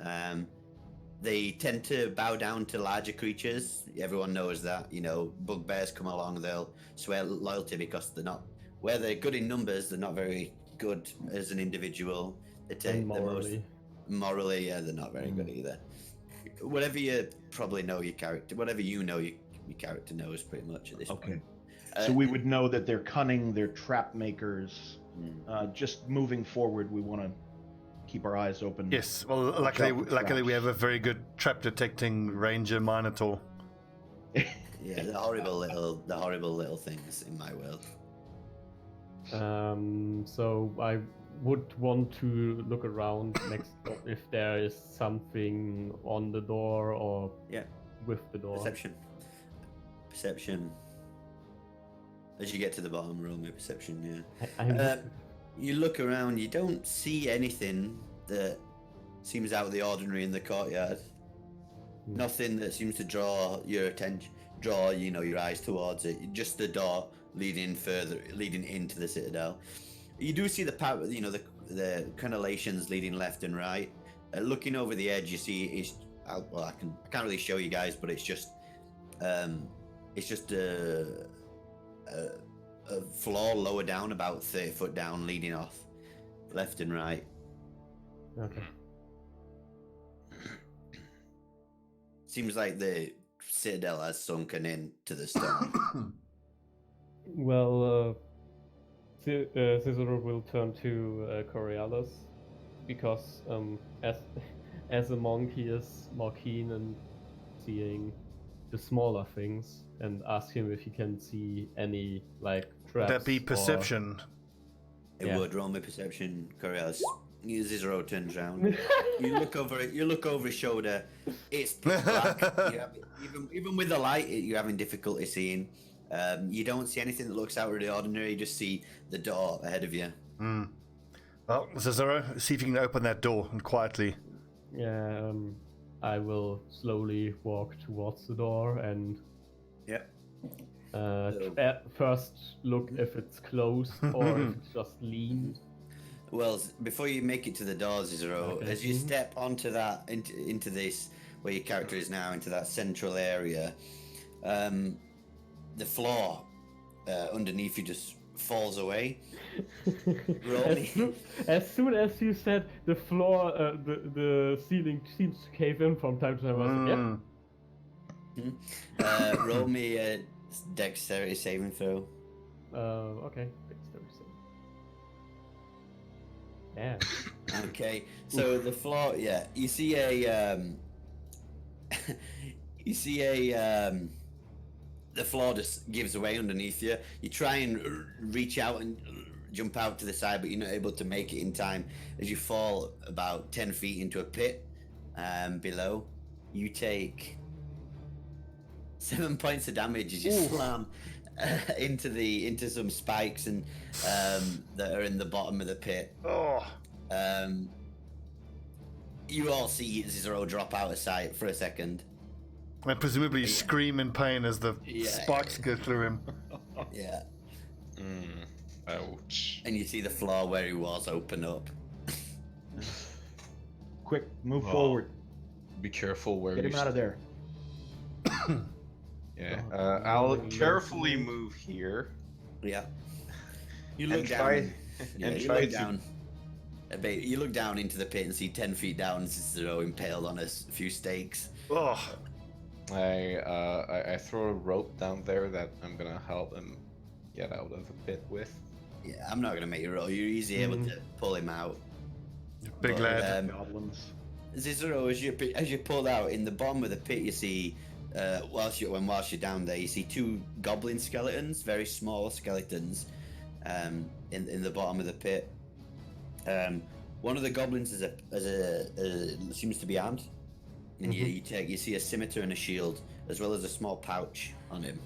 They tend to bow down to larger creatures. Everyone knows that. You know, bugbears come along, they'll swear loyalty because they're not. Where they're good in numbers, they're not very good as an individual. They take And morally. morally, yeah, they're not very good either. Whatever you probably know your character, whatever you know your character knows pretty much at this Okay. point. So we would know that they're cunning, they're trap makers. Just moving forward, we want to keep our eyes open. Yes. Well, Watch out for luckily we traps. have a very good trap detecting ranger minotaur. Yeah, the horrible little things in my world. So I would want to look around next door if there is something on the door or Yeah, with the door. perception. As you get to the bottom, roll me perception. Yeah. I You look around, you don't see anything that seems out of the ordinary in the courtyard. Nothing that seems to draw your attention, your eyes towards it. Just the door leading into the citadel. You do see the crenellations leading left and right. Looking over the edge, you see I can't really show you guys, but it's just a floor lower down, about 30 foot down, leading off left and right. Okay. Seems like the citadel has sunken into the stone. Well, Cicero will turn to Coriolis because as a monk he is more keen in seeing the smaller things, and ask him if he can see any traps. That be or- perception. It Yeah. would roll me perception. Coriolis. Cicero turns around. You look over his shoulder. It's pitch black. Even with the light, you're having difficulty seeing. You don't see anything that looks out of the ordinary. You just see the door ahead of you. Well, Cicero, see if you can open that door and quietly. Yeah, I will slowly walk towards the door and Yep. first look if it's closed or if it's just leaned. Well, before you make it to the door, Cicero, Okay. as you step onto that into this where your character is now, into that central area, the floor underneath you just falls away. Roll me. As soon as you said the floor, the ceiling seems to cave in from time to time. I was like, Roll me a dexterity saving throw. okay. Dexterity save. Yeah. Okay, so the floor, yeah, you see a the floor just gives away underneath you. You try and reach out and jump out to the side, but you're not able to make it in time. As you fall about 10 feet into a pit below, you take 7 points of damage as you slam into some spikes and that are in the bottom of the pit. Oh, You all see Cicero drop out of sight for a second. and presumably scream in pain as the Yeah. sparks go through him. Yeah. Ouch. And you see the floor where he was open up. Quick, move Oh. forward. Be careful where Get you him out of there. Yeah, I'll carefully move here Yeah. You and look try down. Yeah, and you try look to down. You look down into the pit and see 10 feet down Cicero impaled on a few stakes. Oh, I throw a rope down there that I'm gonna help him get out of the pit with. Yeah, I'm not gonna make you roll. You're easily able to pull him out. big But, lad. Goblins. Cicero, as you pull out in the bottom of the pit, you see whilst you're down there, you see 2 goblin skeletons, very small skeletons, in the bottom of the pit. One of the goblins seems to be armed, and you see a scimitar and a shield, as well as a small pouch on him.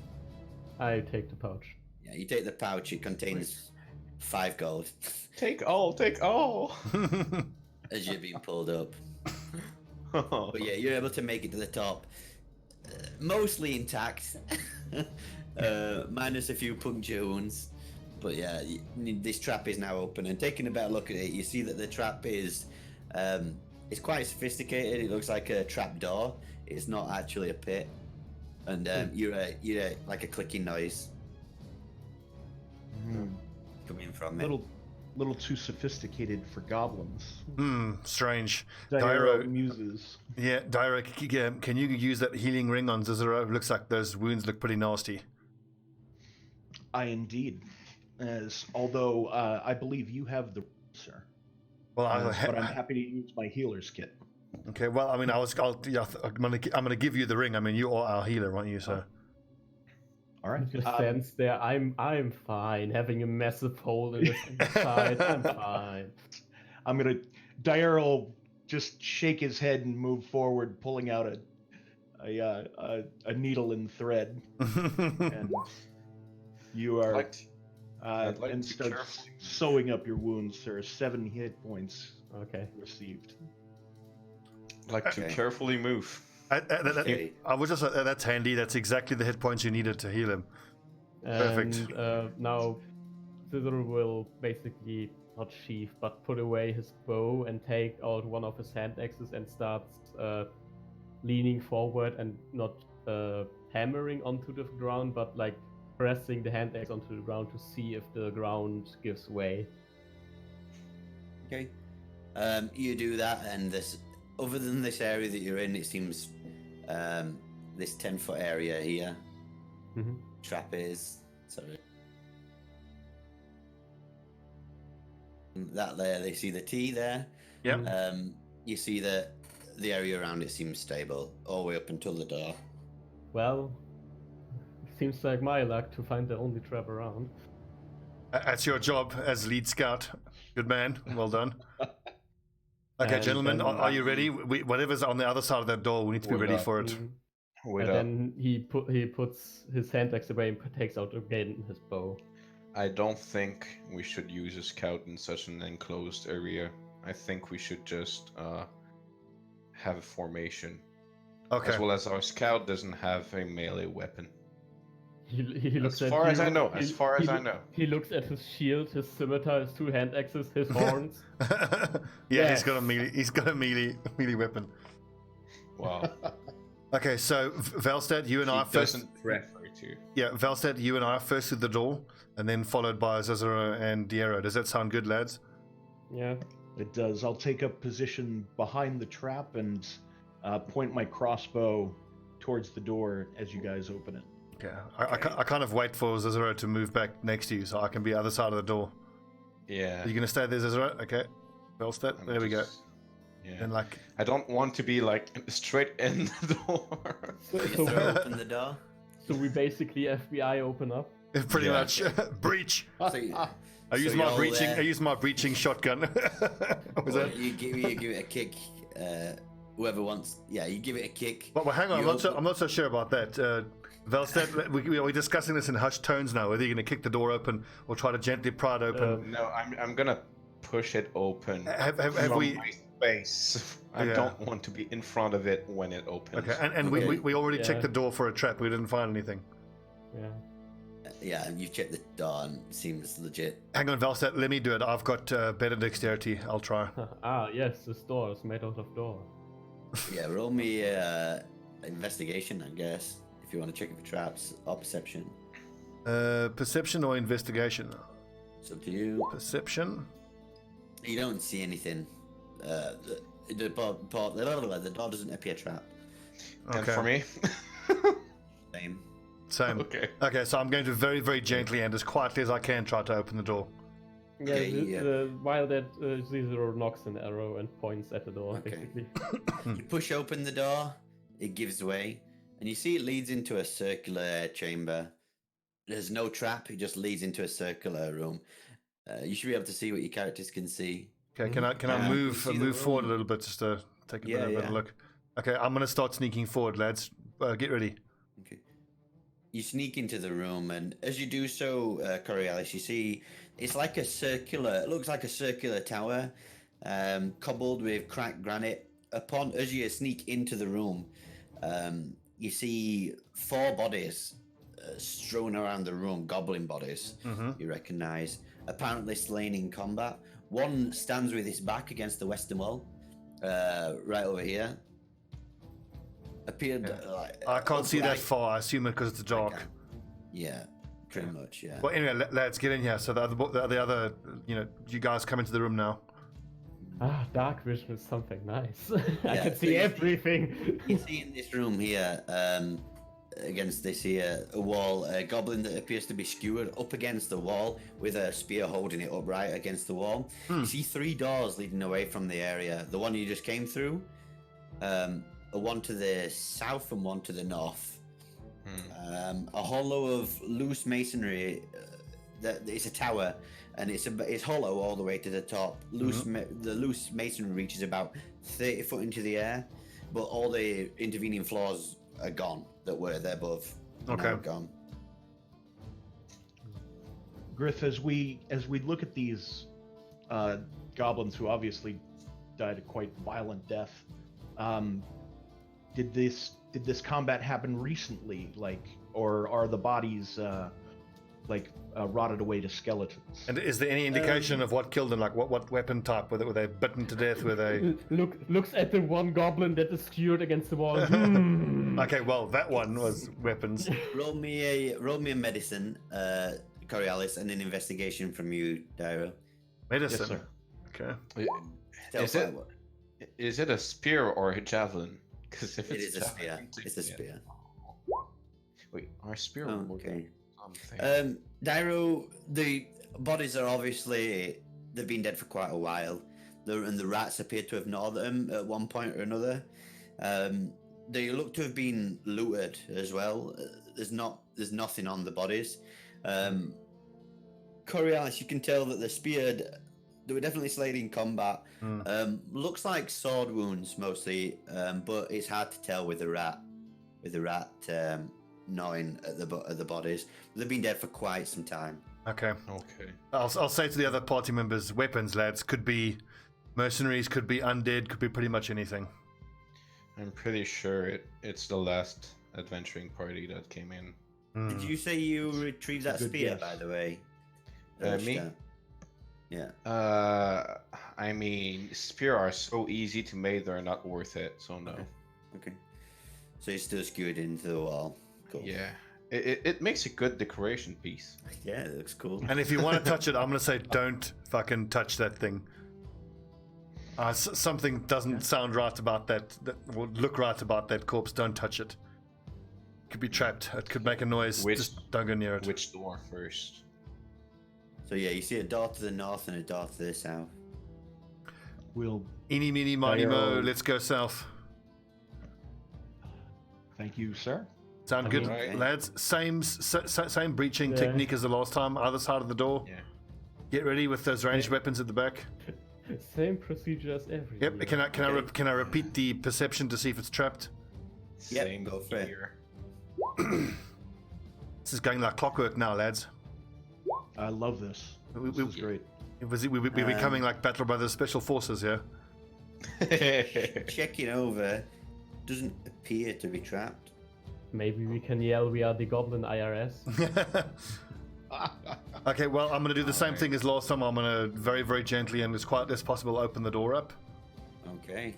I take the pouch. Yeah, you take the pouch. It contains 5 gold. Take all, take all. As you're being pulled up. But yeah, you're able to make it to the top, mostly intact, minus a few puncture wounds. But yeah, this trap is now open, and taking a better look at it, you see that the trap is it's quite sophisticated. It looks like a trap door. It's not actually a pit, and you're like a clicking noise coming from it. Little too sophisticated for goblins. Strange. Dairo muses. Yeah, Dairo, can you use that healing ring on Cicero? Looks like those wounds look pretty nasty. I indeed. Although I believe you have the sir. Well, But I'm happy to use my healer's kit. okay. Well, I mean, I'm gonna give you the ring. I mean, you are our healer, aren't you? So. All right. Just stands there. I'm fine. Having a massive hole in his side. I'm fine. I'm gonna. Dairo will just shake his head and move forward, pulling out a needle and thread, and you are I'd like and to start carefully- sewing up your wounds. There are 7 hit points Okay. received. Like to Okay. carefully move. Okay. I was just that's handy. That's exactly the hit points you needed to heal him. Perfect. And now Cicero will basically not sheath, but put away his bow and take out one of his hand axes and starts leaning forward and not hammering onto the ground, but like pressing the hand axe onto the ground to see if the ground gives way. Okay. You do that, and this, other than this area that you're in, it seems this 10-foot area here, Mhm. trap is. Sorry. That there, they see the T there. Yeah. You see that the area around it seems stable, all the way up until the door. Well, seems like my luck to find the only trap around. That's your job as lead scout. Good man. Well done. Okay, And gentlemen, then- are you ready? Whatever's on the other side of that door, we need to be We're ready not. for it. Mhm. Wait And up. then he puts his hand axe away and takes out again his bow. I don't think we should use a scout in such an enclosed area. I think we should just have a formation. Okay. As well as our scout doesn't have a melee weapon. He looks As at far as you, I know, he- as far as he I loo- know. He looks at his shield, his scimitar, his 2 hand axes, his horns. Yeah, he's Yes. got a melee. He's got a melee weapon. Wow. Okay, so Velstad, you and I He first. doesn't prefer to. Yeah, Velstad, you and I first through the door, and then followed by Cicero and Diero. Does that sound good, lads? Yeah. It does. I'll take up position behind the trap and point my crossbow towards the door as you guys open it. Okay. I kind of wait for Cicero to move back next to you, so I can be other side of the door. Yeah. Are you gonna stay there, Cicero? Okay. Velstad, I'm there we go. just- Yeah. And like, I don't want to be like straight in the door. So, You so, throw open the door. so we basically FBI open up. pretty Yeah. much breach. So you, I use so my you're all breaching. there. I use my breaching shotgun. Was Well, that? you give it a kick. Whoever wants, yeah, you give it a kick. Well, hang on. You I'm open- not so sure about that. Velstad, we're discussing this in hushed tones now. Whether you're going to kick the door open or try to gently pry it open. No, I'm gonna push it open. Have from we? my space. I Yeah. don't want to be in front of it when it opens. Okay, and Okay. we already Yeah. checked the door for a trap. We didn't find anything. Yeah. Yeah, and you've checked the door and it seems legit. Hang on, Velstad. Let me do it. I've got better dexterity. I'll try. Yes, this door is made out of door. Yeah, roll me investigation, I guess, if you want to check for traps or perception. Perception or investigation? It's up to you. Perception. You don't see anything. The door doesn't appear trapped. And for me? Same. Same. Okay. Okay, so I'm going to very, very gently and as quietly as I can try to open the door. Yeah, Okay, yeah. while that Zizero knocks an arrow and points at the door, Okay. basically. You push open the door, it gives way, and you see it leads into a circular chamber. There's no trap, it just leads into a circular room. You should be able to see what your characters can see. Okay, can I You move see the move forward a room. little bit just to take a Yeah, better yeah. look? Okay, I'm gonna start sneaking forward, lads. Get ready. Okay. You sneak into the room, and as you do so, Coriolis, you see it's like a circular. It looks like a circular tower, cobbled with cracked granite. As you sneak into the room, you see 4 bodies strewn around the room. Goblin bodies. You recognize, apparently slain in combat. One stands with his back against the western wall, right over here. Appeared like I can't see that upright. far. I assume it because it's dark. Okay. Yeah, pretty much. Yeah. Well, anyway, lads, get in here. So the other, you guys come into the room now. Ah, dark vision is something nice. I Yeah, can so see you see- everything. You see in this room here, against this here a wall, a goblin that appears to be skewered up against the wall with a spear holding it upright against the wall. You see 3 doors leading away from the area. The one you just came through, one to the south and one to the north. A hollow of loose masonry. It's a tower, and it's hollow all the way to the top. The loose masonry reaches about 30 foot into the air, but all the intervening floors are gone that were there above. are now Okay. gone. Griff, as we look at these goblins who obviously died a quite violent death, did this combat happen recently, or are the bodies rotted away to skeletons? And is there any indication of what killed them? Like what weapon type? Were they bitten to death? Were they? Looks at the one goblin that is skewered against the wall. Okay, well that one was weapons. Roll me a medicine, Coriolis, and an investigation from you, Dairo. Medicine. Yes, sir. Okay. Is it a spear or a javelin? Because if It it's is a spear. javelin, It's a spear. Wait, our spear Oh, would okay. something. Dairo, the bodies are obviously, they've been dead for quite a while. And the rats appear to have gnawed them at one point or another. They look to have been looted as well. There's nothing on the bodies. Coriolis, you can tell that they're speared. They were definitely slain in combat. Looks like sword wounds mostly, but it's hard to tell with the rat gnawing at the bodies. They've been dead for quite some time. Okay. Okay. I'll say to the other party members, weapons, lads. Could be mercenaries, could be undead, could be pretty much anything. I'm pretty sure it's the last adventuring party that came in. Did you say you retrieved that Good spear, guess. by the way? Me? Yeah. I mean, spear are so easy to make; they're not worth it. So no. Okay. So you're still skewered into the wall. Cool. Yeah, it makes a good decoration piece. Yeah, it looks cool. And if you want to touch it, I'm gonna say don't fucking touch that thing. Something doesn't sound right about that. That will look right about that corpse. Don't touch it. It could be trapped. It could make a noise. Just don't go near it. Which door first? So yeah, you see a door to the north and a door to the south. We'll Eeny, meeny, miny, mo. Dairo. Let's go south. thank you, sir. Sound good, Right. lads? Same breaching Yeah. technique as the last time. Other side of the door. Yeah. Get ready with those ranged weapons at the back. Same procedure as every. Yep. year. Can I repeat the perception to see if it's trapped? Yep, Same go for it. here. This is going like clockwork now, lads. I love this. This is great. We're becoming like Battle Brothers Special Forces here. Checking over, doesn't appear to be trapped. Maybe we can yell we are the Goblin IRS. Okay, well, I'm going to do the same thing as last time. I'm going to very, very gently and as quietly as possible open the door up. Okay.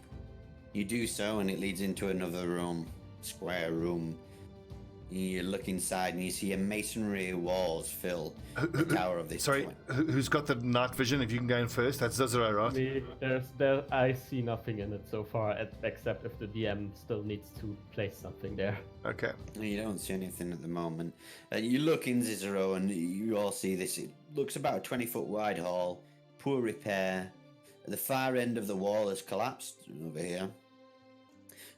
You do so, and it leads into another room, square room. You look inside and you see a masonry walls fill the tower of this. Sorry, point. who's got the night vision? If you can go in first, that's Cicero, right? Me, I see nothing in it so far, except if the DM still needs to place something there. Okay. You don't see anything at the moment. You look in Cicero and you all see this. It looks about a 20-foot wide hall, poor repair. The far end of the wall has collapsed over here,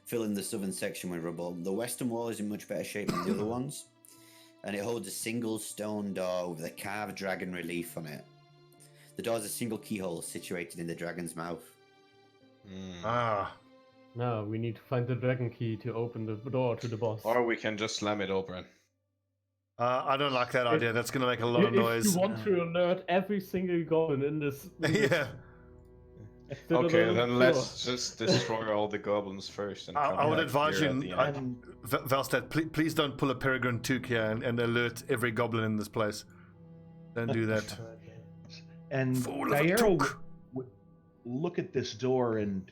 filling the southern section with rubble. The western wall is in much better shape than the other ones, and it holds a single stone door with a carved dragon relief on it. The door has a single keyhole situated in the dragon's mouth. Ah. Now we need to find the dragon key to open the door to the boss. Or we can just slam it open. I don't like that idea. That's going to make a lot of noise. If you want to alert every single goblin in this... Yeah. Okay, then let's just destroy all the goblins first. And I would back advise here you, at the end. Valstad, please don't pull a Peregrine Took here and alert every goblin in this place. Don't do that. And Fool of a Diero took. would look at this door and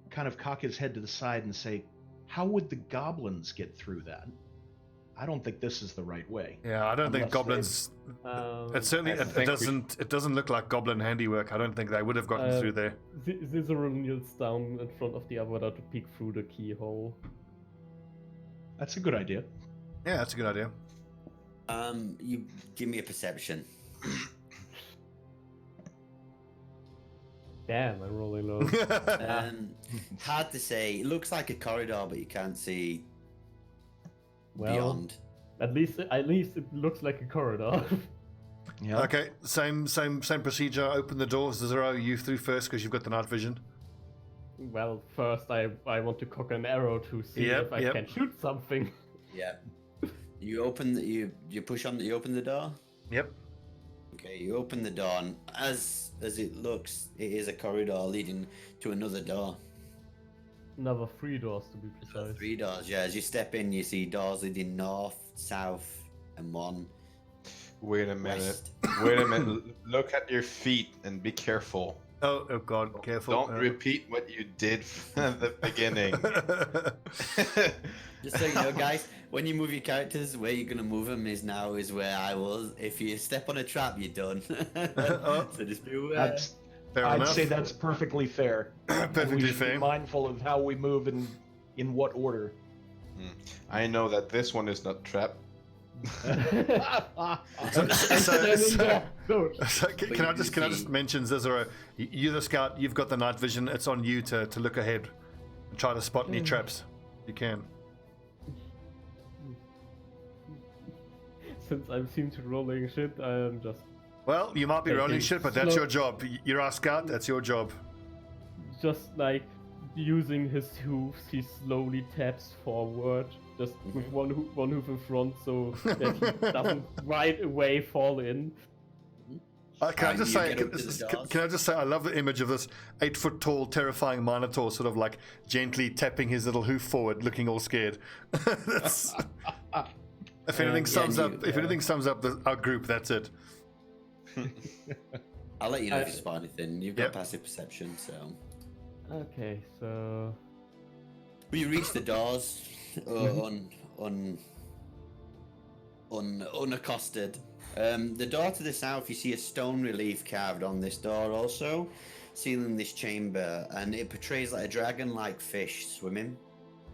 kind of cock his head to the side and say, how would the goblins get through that? I don't think this is the right way. Yeah, I don't think Unless goblins. It certainly I it think doesn't. It doesn't look like goblin handiwork. I don't think they would have gotten through there. Cicero kneels down in front of the Avada to peek through the keyhole. That's a good idea. Yeah, that's a good idea. You give me a perception. Damn, I'm rolling low. Hard to say. It looks like a corridor, but you can't see Well, beyond. at least it looks like a corridor. Yeah. Okay, same procedure. Open the doors. Zero, you through first because you've got the night vision. Well, first I want to cock an arrow to see Yep, if I yep. can shoot something. Yeah. You open. You push on. You open the door. Yep. Okay. You open the door, and as it looks, it is a corridor leading to another door. Another 3 doors to be precise. 3 doors. Yeah. As you step in, you see doors leading north, south, and one. Wait a minute. West. Wait a minute. Look at your feet and be careful. Oh God, careful. Don't repeat what you did at the beginning. Just so you know, guys, when you move your characters, where you're gonna move them is where I was. If you step on a trap, you're done. So just be aware. That's, Fair I'd enough. say that's perfectly fair. Perfectly we should fair. be mindful of how we move and in what order. I know that this one is not trapped. So, Good. so can I just mention, Cicero, you're the scout. You've got the night vision. It's on you to look ahead and try to spot any traps. You can. Since I seem to rolling shit, I am just Well, you might be Okay, rolling shit, but that's slow- your job. You're our scout. That's your job. like using his hooves. He slowly taps forward, just with one hoof in front, so that he doesn't right away fall in. Can I just you say? get up to the doors. Can I just say? I love the image of this 8-foot tall, terrifying Minotaur, sort of like gently tapping his little hoof forward, looking all scared. That's, if anything sums up, our group, that's it. I'll let you know if you spot anything. You've got passive perception, so. Okay, so But you reach the doors unaccosted. The door to the south, you see a stone relief carved on this door also, sealing this chamber, and it portrays like a dragon-like fish swimming.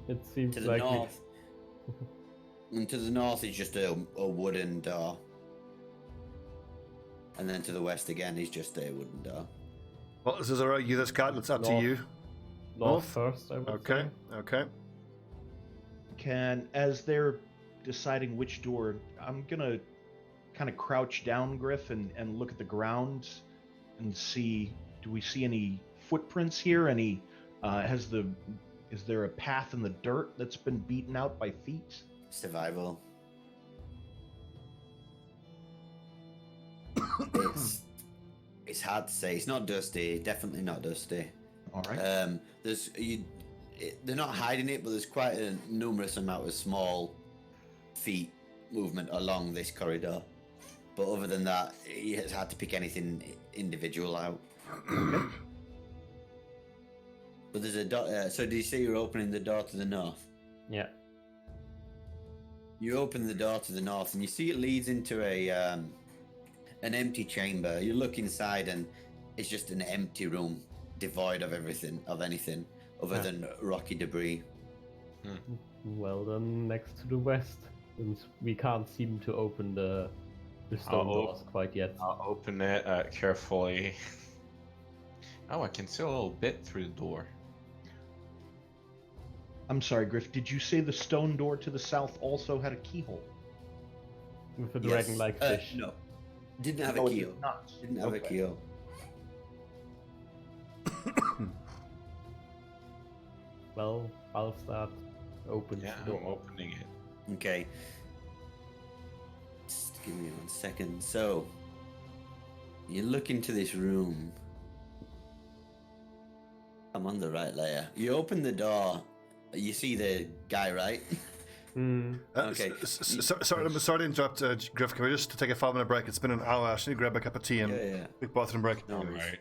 it seems To the like north. And to the north is just a wooden door. And then to the west again is just a wooden door. Well, Cicero, you the scout. It's up to North. you. north first. I would Okay. say. Okay. As they're deciding which door, I'm gonna kind of crouch down, Griff, and look at the ground and see, do we see any footprints here? Any, is there a path in the dirt that's been beaten out by feet? Survival. It's hard to say. It's not dusty. Definitely not dusty. All right. They're not hiding it, but there's quite a numerous amount of small feet movement along this corridor. But other than that, it's hard to pick anything individual out. But there's a door. So do you see you're opening the door to the north? Yeah. You open the door to the north, and you see it leads into an empty chamber. You look inside, and it's just an empty room, devoid of anything other than rocky debris. Well, then next to the west, since we can't seem to open the stone doors quite yet. I'll open it carefully. Oh, I can see a little bit through the door. I'm sorry, Griff, did you say the stone door to the south also had a keyhole? With a Yes. dragon-like fish. No, didn't have No, a it keel. did not. Didn't have a Okay. keel. Well, I'll start opening Yeah, the I'm door. opening it. Okay. Just give me 1 second. So, you look into this room. I'm on the right layer. You open the door. You see the guy, right? Okay. Sorry to interrupt, Griff. Can we just take a 5-minute break? It's been an hour. I should grab a cup of tea and Yeah. quick bathroom break. No worries. Alright.